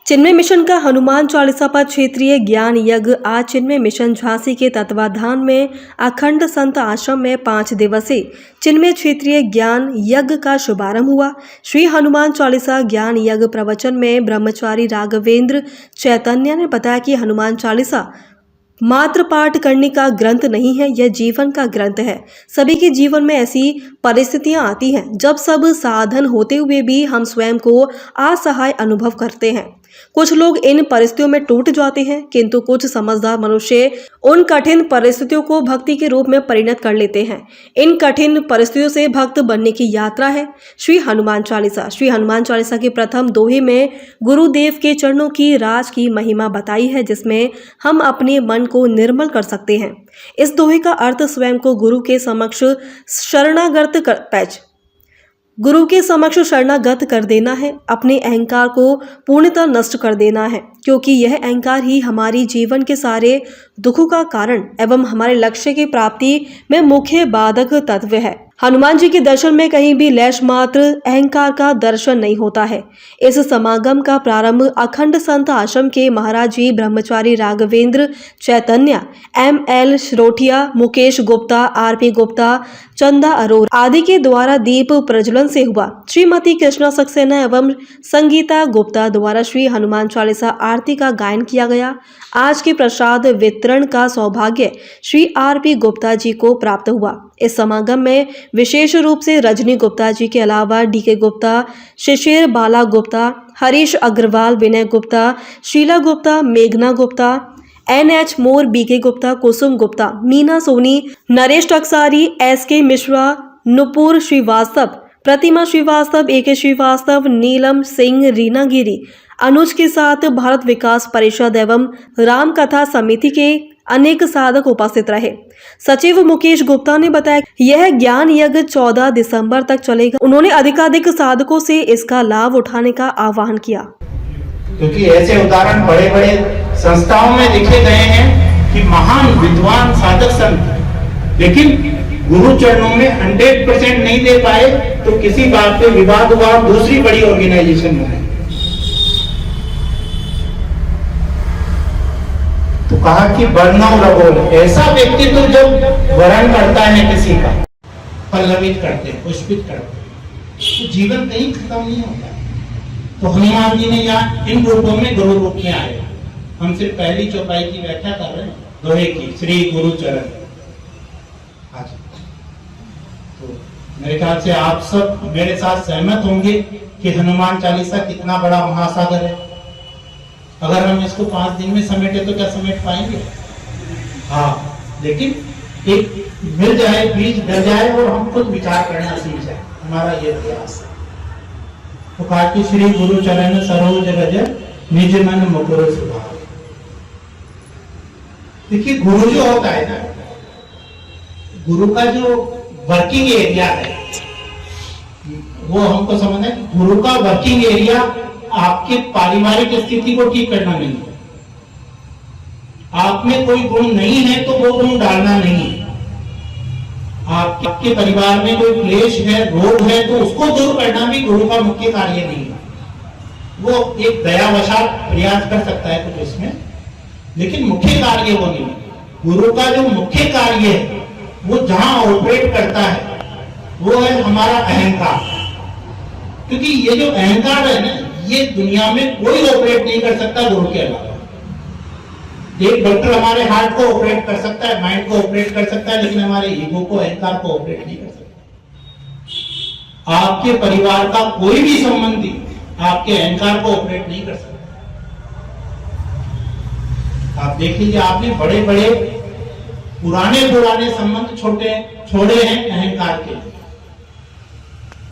चिन्मय mission का हनुमान चालीसा पर क्षेत्रीय ज्ञान यज्ञ आज चिन्मय मिशन झांसी के तत्वाधान में अखंड संत आश्रम में 5 दिवसीय चिन्मय क्षेत्रीय ज्ञान यज्ञ का शुभारंभ हुआ। श्री हनुमान चालीसा ज्ञान यज्ञ प्रवचन में ब्रह्मचारी राघवेंद्र चैतन्य ने बताया कि हनुमान चालीसा मात्र पाठ करने का ग्रंथ नहीं है, यह जीवन का ग्रंथ है। सभी के जीवन में ऐसी परिस्थितियां आती हैं जब सब साधन होते हुए भी हम स्वयं को असहाय अनुभव करते हैं। कुछ लोग इन परिस्थितियों में टूट जाते हैं, किंतु कुछ समझदार मनुष्य उन कठिन परिस्थितियों को भक्ति के रूप में परिणत कर लेते हैं। इन कठिन परिस्थितियों से भक्त बनने की यात्रा है श्री हनुमान चालीसा। श्री हनुमान चालीसा के प्रथम दोहे में गुरुदेव के चरणों की राज की महिमा बताई है, जिसमें हम अपने मन को निर्मल कर सकते हैं। इस दोहे का अर्थ स्वयं को गुरु के समक्ष शरणागत कर देना है, अपने अहंकार को पूर्णतः नष्ट कर देना है, क्योंकि यह अहंकार ही हमारी जीवन के सारे दुखों का कारण एवं हमारे लक्ष्य की प्राप्ति में मुख्य बाधक तत्व है। हनुमान जी के दर्शन में कहीं भी लेश मात्र अहंकार का दर्शन नहीं होता है। इस समागम का प्रारंभ अखंड संत आश्रम के महाराज जी ब्रह्मचारी राघवेंद्र चैतन्य, ML श्रोठिया, मुकेश गुप्ता, RP गुप्ता, चंदा अरोरा आदि के द्वारा दीप प्रज्वलन से हुआ। श्रीमती कृष्णा सक्सेना एवं संगीता गुप्ता द्वारा श्री हनुमान चालीसा आरती का गायन किया गया। आज के प्रसाद वितरण का सौभाग्य श्री RP गुप्ता जी को प्राप्त हुआ। इस समागम में विशेष रूप से रजनी गुप्ता जी के अलावा DK गुप्ता, शिशिर बाला गुप्ता, हरीश अग्रवाल, विनय गुप्ता, शीला गुप्ता, मेघना गुप्ता, NH मोर, BK गुप्ता, कुसुम गुप्ता, मीना सोनी, नरेश टकसारी, SK मिश्रा, नुपुर श्रीवास्तव, प्रतिमा श्रीवास्तव, AK श्रीवास्तव, नीलम सिंह, रीना गिरी, अनुज के साथ भारत विकास परिषद एवं राम कथा समिति के अनेक साधक उपस्थित रहे। सचिव मुकेश गुप्ता ने बताया यह ज्ञान यज्ञ 14 दिसंबर तक चलेगा। उन्होंने अधिकाधिक साधकों से इसका लाभ उठाने का आह्वान किया, क्योंकि ऐसे उदाहरण बड़े बड़े संस्थाओं में देखे गए हैं कि महान विद्वान साधक संत लेकिन गुरु चरणों में 100% नहीं दे पाए, तो किसी बात पे विवाद हुआ, दूसरी बड़ी ऑर्गेनाइजेशन में तो कहा कि वर्णव रघोल, ऐसा व्यक्ति तो जब वर्ण करता है किसी का, पल्लवित करते हैं, पुष्पित करते हैं, तो जीवन कहीं खत्म नहीं होता। तो हनुमान जी ने यहाँ इन रूपों में गुरु रूप में आए। हम सिर्फ पहली चौपाई की व्याख्या कर रहे हैं दोहे की, श्री गुरु चरण। तो मेरे ख्याल से आप सब मेरे साथ सहमत होंगे कि हनुमान चालीसा कितना बड़ा महासागर है। अगर हम इसको 5 दिन में समेटे तो क्या समेट पाएंगे? हाँ, लेकिन एक मिल जाए, बीज डर जाए और हम खुद विचार करना सीख जाए, हमारा ये प्रयास है। तो कहा कि श्री गुरु चरण सरोज रज निज मन मुकुर सुभाव। देखिए, गुरु जो होता है ना, गुरु का जो वर्किंग एरिया है वो हमको समझना है। गुरु का वर्किंग एरिया आपके पारिवारिक स्थिति को ठीक करना नहीं है। आप में कोई गुण नहीं है तो वो गुण डालना नहीं है। आपके परिवार में कोई क्लेश है, रोग है, तो उसको दूर करना भी गुरु का मुख्य कार्य नहीं है। वो एक दयावशात प्रयास कर सकता है कुछ इसमें, लेकिन मुख्य कार्य वो नहीं है। गुरु का जो मुख्य कार्य है वो जहां ऑपरेट करता है वो है हमारा अहंकार। क्योंकि ये जो अहंकार है ना, ये दुनिया में कोई ऑपरेट नहीं कर सकता गुरु के अलावा। एक डॉक्टर हमारे हार्ट को ऑपरेट कर सकता है, माइंड को ऑपरेट कर सकता है, लेकिन हमारे ईगो को, अहंकार को ऑपरेट नहीं कर सकता। आपके परिवार का कोई भी संबंधी आपके अहंकार को ऑपरेट नहीं कर सकता। आप देख लीजिए, आपने बड़े बड़े पुराने संबंध छोड़े हैं अहंकार के लिए।